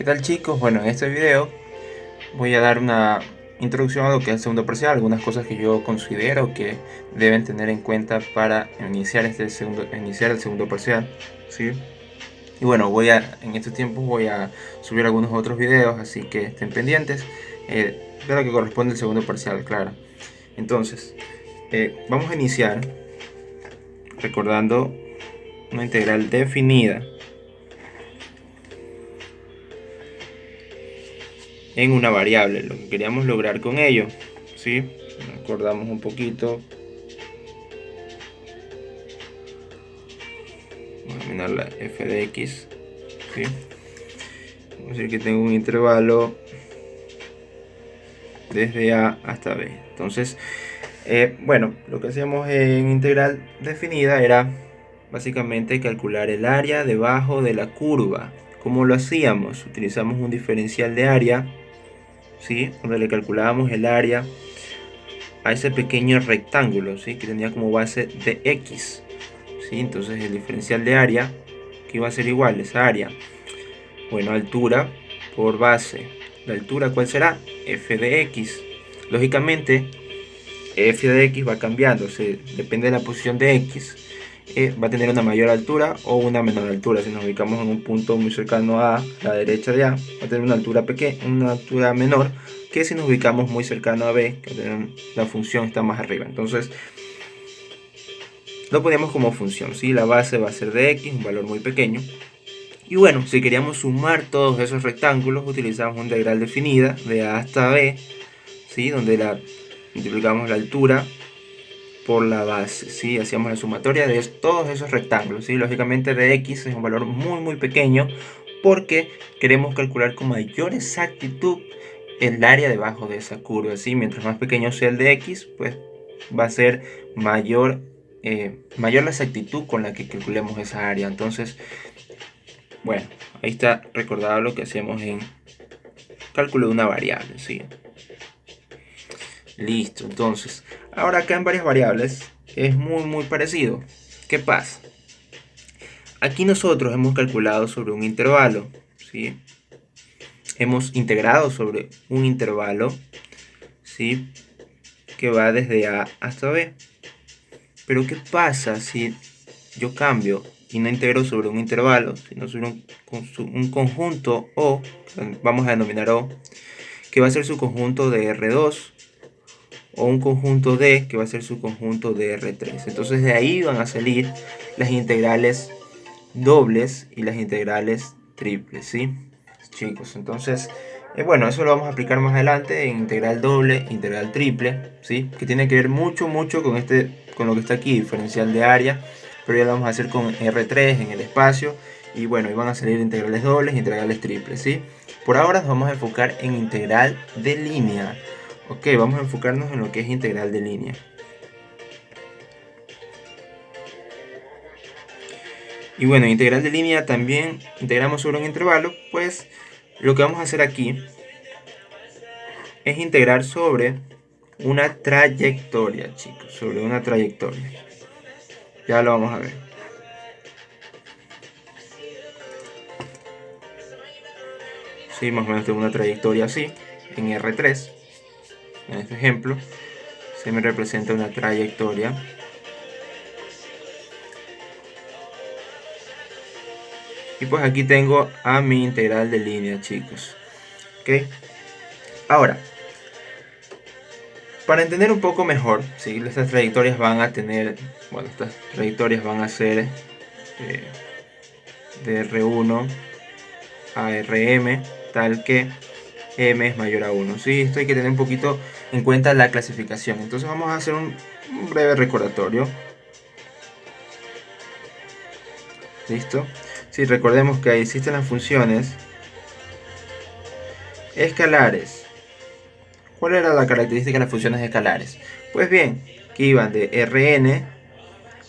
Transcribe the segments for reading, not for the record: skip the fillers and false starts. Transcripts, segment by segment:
¿Qué tal, chicos? Bueno, en este video voy a dar una introducción a lo que es el segundo parcial, algunas cosas que yo considero que deben tener en cuenta para iniciar el segundo parcial, ¿sí? Y bueno, en estos tiempos voy a subir algunos otros videos, así que estén pendientes de lo que corresponde al segundo parcial, claro. Entonces, vamos a iniciar recordando una integral definida en una variable, lo que queríamos lograr con ello, ¿sí? Recordamos un poquito. Vamos a mirar la f de x, ¿sí? Vamos a decir que tengo un intervalo desde a hasta b. Entonces, bueno, lo que hacíamos en integral definida era básicamente calcular el área debajo de la curva. ¿Cómo lo hacíamos? Utilizamos un diferencial de área, ¿sí? Donde le calculábamos el área a ese pequeño rectángulo, ¿sí? Que tenía como base de x, ¿sí? Entonces el diferencial de área, que iba a ser igual, esa área, bueno, altura por base. ¿La altura cuál será? F de x. Lógicamente, f de x va cambiando, depende de la posición de x. Va a tener una mayor altura o una menor altura. Si nos ubicamos en un punto muy cercano a la derecha de A, va a tener una altura pequeña, una altura menor que si nos ubicamos muy cercano a B, que la función está más arriba. Entonces, lo ponemos como función, ¿sí? La base va a ser de x, un valor muy pequeño. Y bueno, si queríamos sumar todos esos rectángulos, utilizamos una integral definida de a hasta b, ¿sí? Donde multiplicamos la altura por la base, ¿sí? Hacíamos la sumatoria de todos esos rectángulos, ¿sí? Lógicamente de x es un valor muy pequeño porque queremos calcular con mayor exactitud el área debajo de esa curva, ¿sí? Mientras más pequeño sea el de x, pues va a ser mayor la exactitud con la que calculemos esa área. Entonces, bueno, ahí está recordado lo que hacemos en cálculo de una variable, ¿sí? Listo, entonces, ahora acá en varias variables es muy parecido. ¿Qué pasa? Aquí nosotros hemos calculado sobre un intervalo, ¿sí? Hemos integrado sobre un intervalo, ¿sí? Que va desde A hasta B. Pero ¿qué pasa si yo cambio y no integro sobre un intervalo, sino sobre un conjunto O, vamos a denominar O, que va a ser su conjunto de R2, o un conjunto D, que va a ser su conjunto de R3? Entonces de ahí van a salir las integrales dobles y las integrales triples, ¿sí? Chicos, entonces, bueno, eso lo vamos a aplicar más adelante en integral doble, integral triple, ¿sí? Que tiene que ver mucho con lo que está aquí, diferencial de área, pero ya lo vamos a hacer con R3 en el espacio. Y bueno, ahí van a salir integrales dobles, integrales triples, ¿sí? Por ahora nos vamos a enfocar en integral de línea. Ok, vamos a enfocarnos en lo que es integral de línea. Y bueno, integral de línea también integramos sobre un intervalo, pues lo que vamos a hacer aquí es integrar sobre una trayectoria, chicos, sobre una trayectoria. Ya lo vamos a ver. Sí, más o menos tengo una trayectoria así, en R3. En este ejemplo, se me representa una trayectoria. Y pues aquí tengo a mi integral de línea, chicos. ¿Ok? Ahora, para entender un poco mejor, ¿sí? Estas trayectorias van a tener, bueno, estas trayectorias van a ser de R1 a Rm, tal que m es mayor a 1. ¿Sí? Esto hay que tener un poquito en cuenta la clasificación. Entonces vamos a hacer un breve recordatorio. ¿Listo? Sí, recordemos que existen las funciones escalares. ¿Cuál era la característica de las funciones escalares? Pues bien, que iban de Rn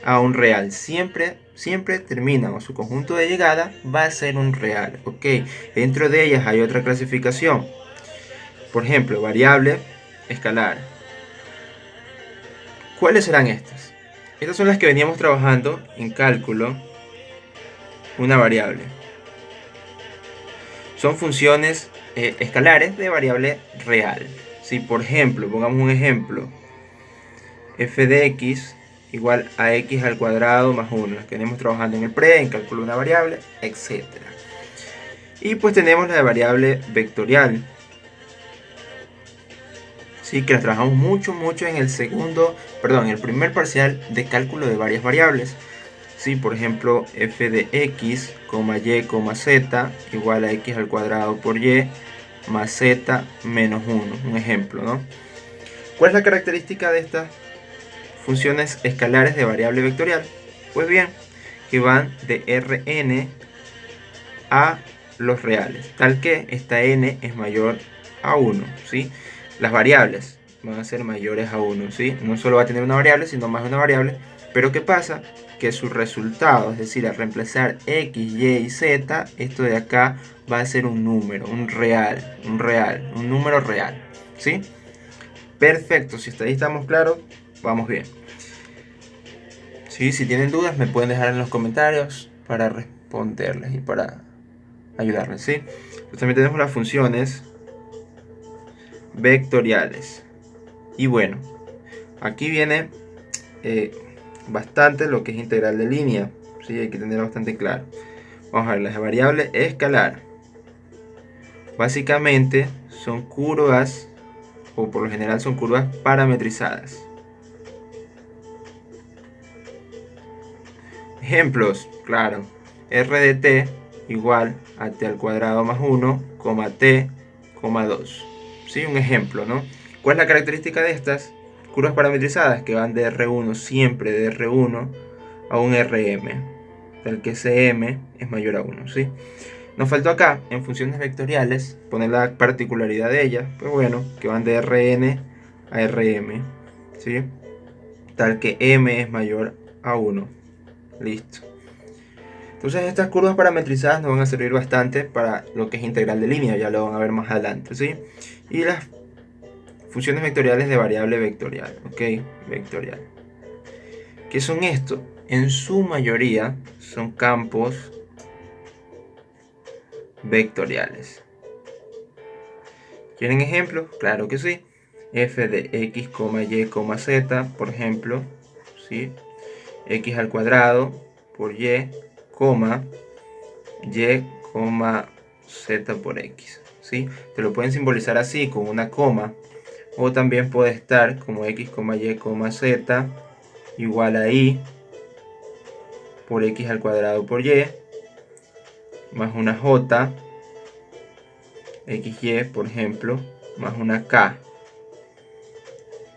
a un real. Siempre terminan, o su conjunto de llegada va a ser un real. Ok, dentro de ellas hay otra clasificación. Por ejemplo, variable escalar. ¿Cuáles serán estas? Estas son las que veníamos trabajando en cálculo una variable. son funciones escalares de variable real. Si por ejemplo, pongamos un ejemplo, f de x igual a x al cuadrado más 1, que tenemos trabajando en el pre, en cálculo de una variable, etc. Y pues tenemos la de variable vectorial, ¿sí? Que la trabajamos mucho en el primer parcial de cálculo de varias variables. ¿Sí? Por ejemplo, f de x, y, z igual a x al cuadrado por y más z menos 1, un ejemplo, ¿no? ¿Cuál es la característica de estas funciones escalares de variable vectorial? Pues bien, que van de Rn a los reales, tal que esta n es mayor a 1, ¿sí? Las variables van a ser mayores a 1, ¿sí? No solo va a tener una variable, sino más de una variable. Pero ¿qué pasa? Que su resultado, es decir, al reemplazar x, y y z, esto de acá va a ser un número, un número real, ¿sí? Perfecto, si hasta ahí estamos claros, vamos bien. ¿Sí? Si tienen dudas me pueden dejar en los comentarios para responderles y para ayudarles, ¿sí? Pues también tenemos las funciones vectoriales. Y bueno, aquí viene bastante lo que es integral de línea, ¿sí? Hay que tener bastante claro. Vamos a ver, las variables escalar básicamente son curvas, o por lo general son curvas parametrizadas. Ejemplos, claro, r de t igual a t al cuadrado más 1, t, 2. ¿Sí? Un ejemplo, ¿no? ¿Cuál es la característica de estas curvas parametrizadas? Que van de R1, siempre de R1 a un RM, del que Cm es mayor a 1, ¿sí? Nos faltó acá, en funciones vectoriales, poner la particularidad de ellas, pues bueno, que van de Rn a Rm, ¿sí? Tal que m es mayor a 1. Listo. Entonces estas curvas parametrizadas nos van a servir bastante para lo que es integral de línea, ya lo van a ver más adelante, ¿sí? Y las funciones vectoriales de variable vectorial, ¿ok? Vectorial. ¿Qué son esto? En su mayoría son campos vectoriales. ¿Quieren ejemplos? Claro que sí. F de x, y, z, por ejemplo, ¿sí? X al cuadrado por y, y, z por x, ¿sí? Te lo pueden simbolizar así, con una coma, o también puede estar como x, y, z igual a y por x al cuadrado por y más una j xy, por ejemplo, más una k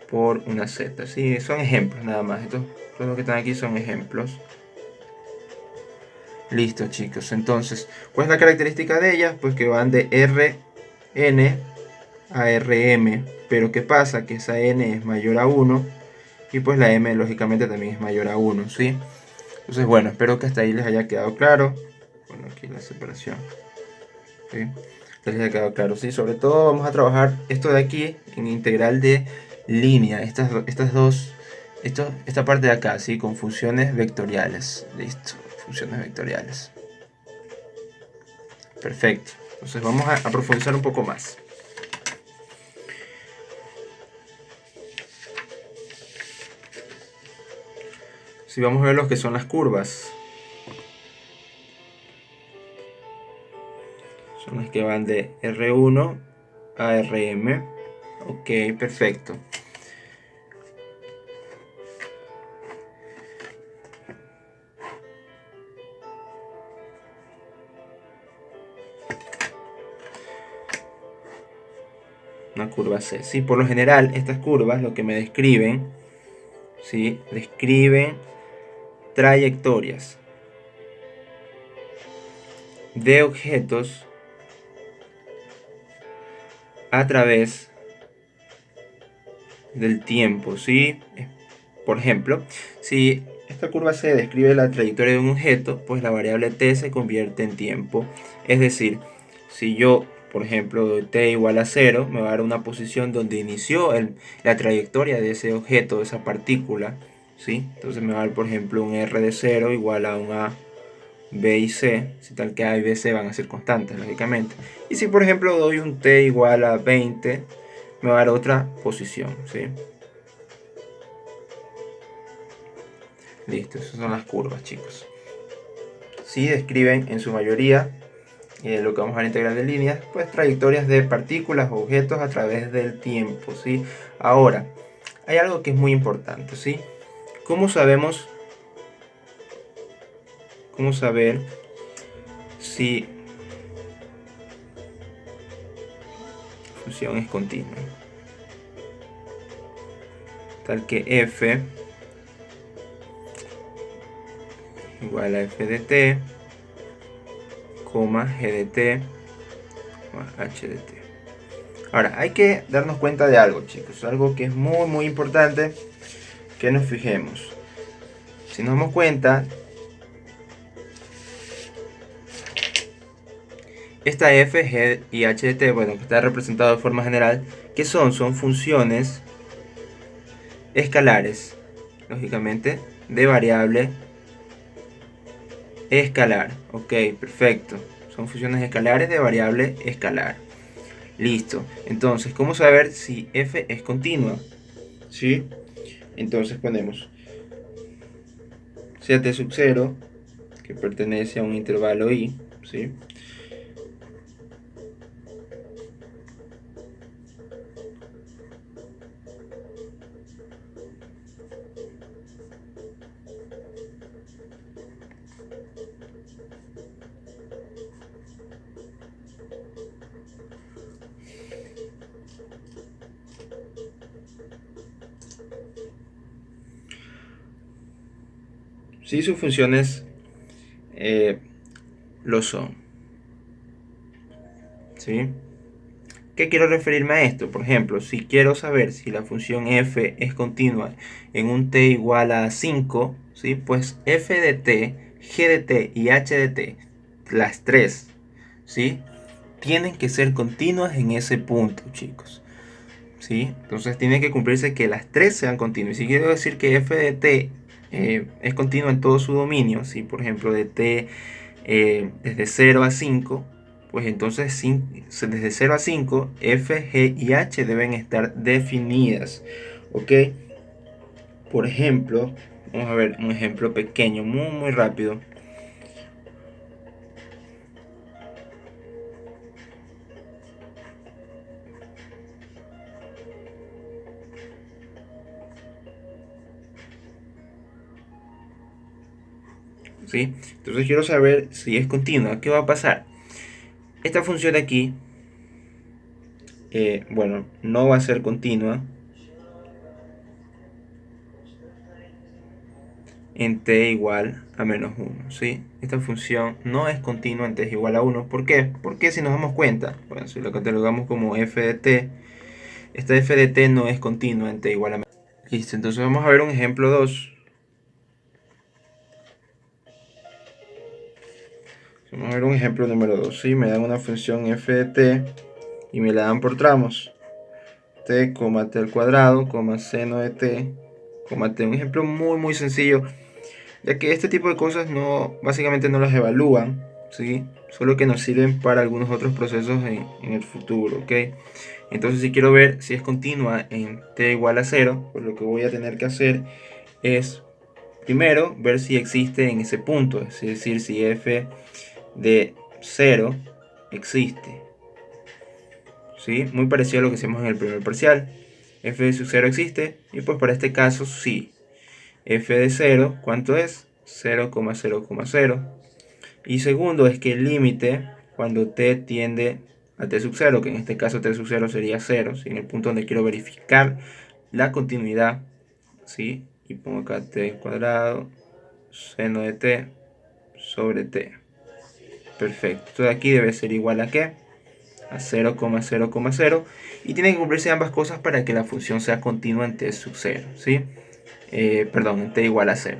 por una z. ¿Sí? Son ejemplos nada más. Estos, todos los que están aquí son ejemplos. Listo, chicos. Entonces, ¿cuál es la característica de ellas? Pues que van de Rn a Rm. Pero ¿qué pasa? Que esa n es mayor a 1 y pues la m lógicamente también es mayor a 1, ¿sí? Entonces, bueno, espero que hasta ahí les haya quedado claro. Bueno, aquí la separación, ¿sí? Les haya quedado claro, ¿sí? Sobre todo vamos a trabajar esto de aquí en integral de línea. Esta parte de acá, ¿sí? Con funciones vectoriales. Listo, funciones vectoriales. Perfecto. Entonces vamos a profundizar un poco más. Si vamos a ver lo que son las curvas. Son las que van de R1 a Rm. Ok, perfecto. Una curva C. ¿Sí? Por lo general, estas curvas lo que me describen, ¿sí? Describen trayectorias de objetos a través del tiempo, ¿sí? Por ejemplo, si esta curva C describe la trayectoria de un objeto, pues la variable t se convierte en tiempo. Es decir, si yo, por ejemplo, doy t igual a 0, me va a dar una posición donde inició la trayectoria de ese objeto, de esa partícula, ¿sí? Entonces me va a dar, por ejemplo, un r de 0 igual a un a B y C, si tal que A y B, C van a ser constantes, lógicamente. Y si por ejemplo doy un T igual a 20, me va a dar otra posición, ¿sí? Listo, esas son las curvas, chicos. Sí, describen en su mayoría lo que vamos a ver en integral de líneas, pues trayectorias de partículas o objetos a través del tiempo, ¿sí? Ahora, hay algo que es muy importante, ¿sí? ¿Cómo sabemos, cómo saber si la función es continua? Tal que f igual a f de t, g de t, h de t. Ahora, hay que darnos cuenta de algo, chicos, algo que es muy importante que nos fijemos. Si nos damos cuenta, esta f, g y h de t, bueno, que está representado de forma general, ¿qué son? Son funciones escalares, lógicamente, de variable escalar. Ok, perfecto. Son funciones escalares de variable escalar. Listo. Entonces, ¿cómo saber si f es continua? ¿Sí? Entonces ponemos sea t sub 0, que pertenece a un intervalo i, ¿sí? Si sus funciones lo son, ¿sí? ¿Qué quiero referirme a esto? Por ejemplo, si quiero saber si la función f es continua en un t igual a 5, ¿sí? Pues f de t, g de t y h de t, las tres, ¿sí? Tienen que ser continuas en ese punto, chicos, ¿sí? Entonces tiene que cumplirse que las tres sean continuas. Y si quiero decir que f de t es continua en todo su dominio, ¿sí? Por ejemplo, de t desde 0 a 5, pues entonces desde 0 a 5, f, g y h deben estar definidas, ¿ok? Por ejemplo, vamos a ver un ejemplo pequeño, muy rápido. ¿Sí? Entonces quiero saber si es continua. ¿Qué va a pasar? Esta función de aquí, bueno, no va a ser continua en t igual a menos 1, ¿sí? Esta función no es continua en t es igual a 1. ¿Por qué? Porque si nos damos cuenta, bueno, si lo catalogamos como f de t, esta f de t no es continua en t igual a menos 1. Listo, entonces vamos a ver un ejemplo 2. Vamos a ver un ejemplo número 2, ¿sí? Me dan una función f de t y me la dan por tramos. T, t al cuadrado, seno de t, t. Un ejemplo muy sencillo, ya que este tipo de cosas básicamente no las evalúan, ¿sí? Solo que nos sirven para algunos otros procesos en el futuro, ¿ok? Entonces si quiero ver si es continua en t igual a 0, pues lo que voy a tener que hacer es primero ver si existe en ese punto, es decir, si f de 0 existe, ¿sí? Muy parecido a lo que hicimos en el primer parcial. F de sub 0 existe, y pues para este caso sí. F de 0, ¿cuánto es? 0,0,0. Y segundo es que el límite cuando t tiende a t sub 0, que en este caso t sub 0 sería 0, ¿sí? En el punto donde quiero verificar la continuidad, ¿sí? Y pongo acá t cuadrado, seno de t sobre t. Perfecto. Esto de aquí debe ser igual a ¿qué? A 0,0,0. Y tienen que cumplirse ambas cosas para que la función sea continua en t sub 0, ¿sí? Perdón, en t igual a 0.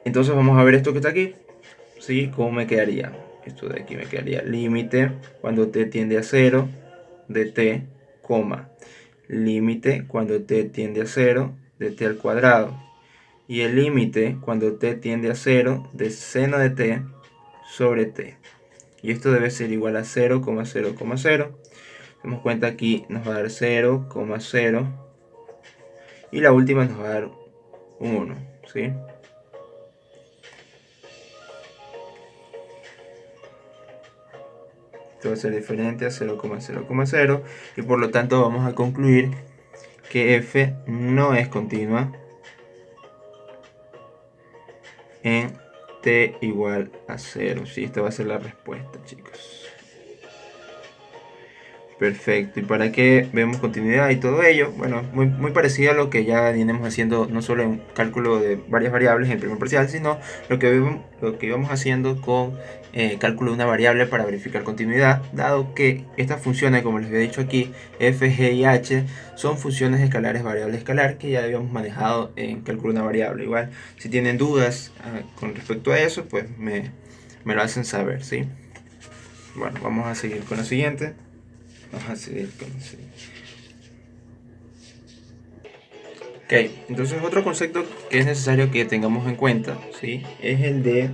Entonces vamos a ver esto que está aquí, ¿sí? ¿Cómo me quedaría? Esto de aquí me quedaría límite cuando t tiende a 0 de t, límite cuando t tiende a 0 de t al cuadrado. y el límite cuando t tiende a 0 de seno de t sobre t. Y esto debe ser igual a 0,0,0. Damos cuenta aquí nos va a dar 0,0 y la última nos va a dar un 1, ¿sí? Esto va a ser diferente a 0,0,0 y por lo tanto vamos a concluir que f no es continua en t igual a 0. ¿Sí? Esta va a ser la respuesta, chicos. Perfecto, y para que vemos continuidad y todo ello, bueno, muy parecido a lo que ya venimos haciendo, no solo en cálculo de varias variables en el primer parcial, sino lo que íbamos haciendo con cálculo de una variable para verificar continuidad, dado que estas funciones, como les había dicho aquí, f, g y h, son funciones escalares variable escalar que ya habíamos manejado en cálculo de una variable. Igual, si tienen dudas con respecto a eso, pues me lo hacen saber, ¿sí? Bueno, vamos a seguir con la siguiente. Vamos a seguir con el siguiente. Ok, entonces otro concepto que es necesario que tengamos en cuenta, ¿sí? Es el de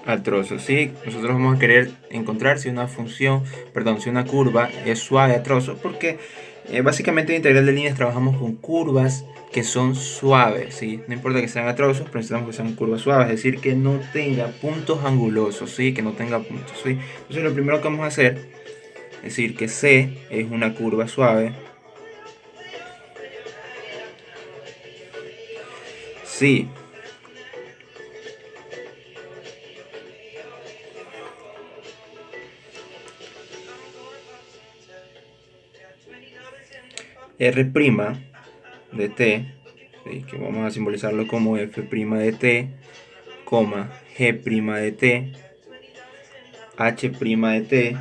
al trozo, ¿sí? Nosotros vamos a querer encontrar si una función, perdón, si una curva es suave a trozo, porque básicamente en integral de líneas trabajamos con curvas que son suaves, ¿sí? No importa que sean a trozos, pero necesitamos que sean curvas suaves, es decir, que no tenga puntos angulosos, ¿sí? Que no tenga puntos, ¿sí? Entonces lo primero que vamos a hacer es decir que C es una curva suave. Sí. R' de t, ¿sí? Que vamos a simbolizarlo como f' de t, g' de t, h' de t,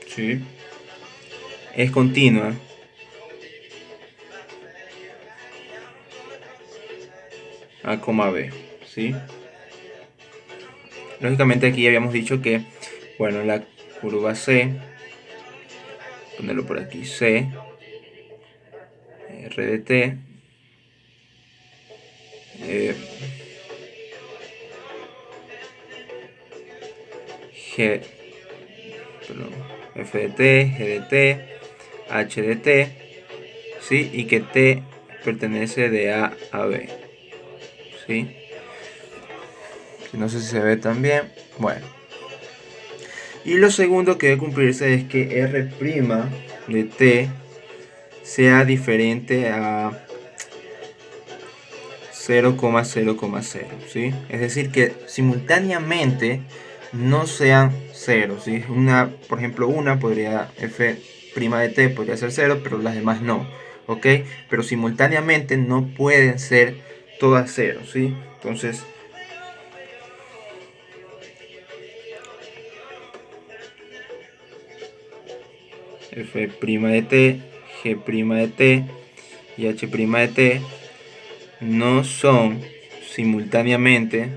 ¿sí? Es continua a, b, ¿sí? Lógicamente aquí habíamos dicho que, bueno, la curva C, ponerlo por aquí, C, R de t, G, perdón, F de t, G de t, H de t, ¿sí? Y que t pertenece de A a B, ¿sí? No sé si se ve también. Bueno. Y lo segundo que debe cumplirse es que R' de t sea diferente a 0,0,0, ¿sí? Es decir, que simultáneamente no sean 0, ¿sí? Por ejemplo, una podría, f' de t podría ser 0, pero las demás no, ¿ok? Pero simultáneamente no pueden ser todas 0, ¿sí? Entonces, f' de t, g' de t y h' de t no son simultáneamente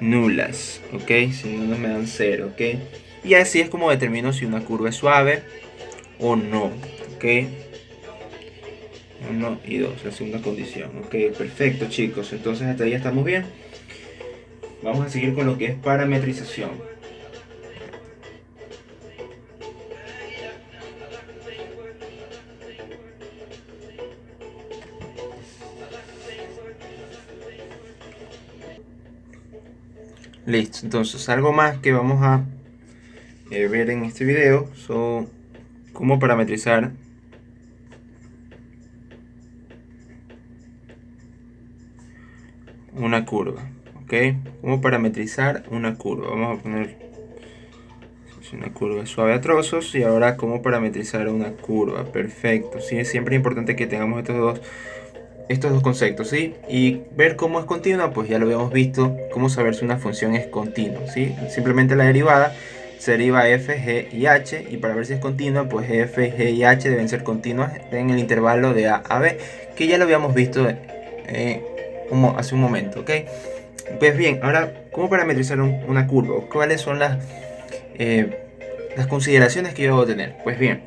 nulas, ¿ok? Si no me dan 0, ¿ok? Y así es como determino si una curva es suave o no, ¿ok? 1 y 2, la segunda condición, ¿ok? Perfecto, chicos, entonces hasta ahí ya estamos bien. Vamos a seguir con lo que es parametrización. Listo, entonces algo más que vamos a ver en este video son cómo parametrizar una curva, ¿ok? Cómo parametrizar una curva. Vamos a poner una curva suave a trozos y ahora cómo parametrizar una curva. Perfecto, ¿sí? Es siempre importante que tengamos estos dos conceptos, ¿sí? Y ver cómo es continua, pues ya lo habíamos visto, cómo saber si una función es continua, ¿sí? Simplemente la derivada se deriva f, g y h, y para ver si es continua, pues f, g y h deben ser continuas en el intervalo de a a b, que ya lo habíamos visto hace un momento, ¿ok? Pues bien, ahora, ¿cómo parametrizar una curva? ¿Cuáles son las consideraciones que yo debo tener? Pues bien,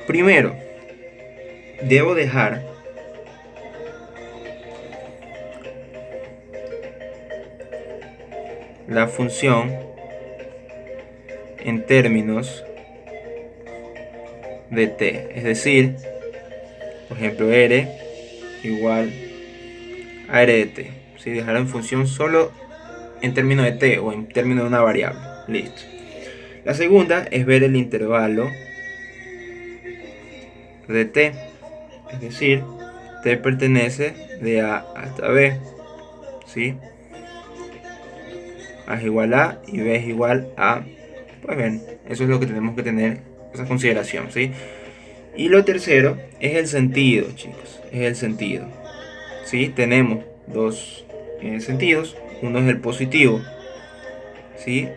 primero, debo dejar la función en términos de t, es decir, por ejemplo, r igual a r de t, ¿sí? Dejarlo en función solo en términos de t o en términos de una variable. Listo. La segunda es ver el intervalo de t, es decir, t pertenece de a hasta b, ¿sí? A es igual a y b es igual a. Pues bien, eso es lo que tenemos que tener, esa consideración, ¿sí? Y lo tercero es el sentido, chicos, es el sentido, ¿sí? Tenemos dos sentidos, uno es el positivo, ¿sí?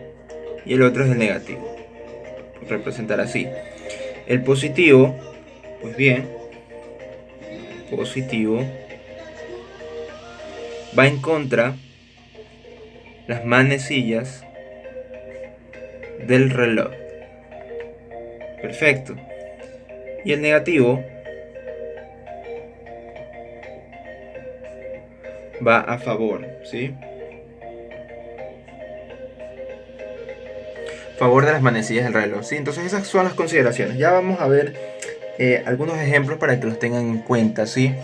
Y el otro es el negativo, representar así. El positivo, pues bien, positivo va en contra las manecillas del reloj. Perfecto. Y el negativo va a favor, ¿sí? Favor de las manecillas del reloj, ¿sí? Entonces esas son las consideraciones. Ya vamos a ver algunos ejemplos para que los tengan en cuenta, ¿sí?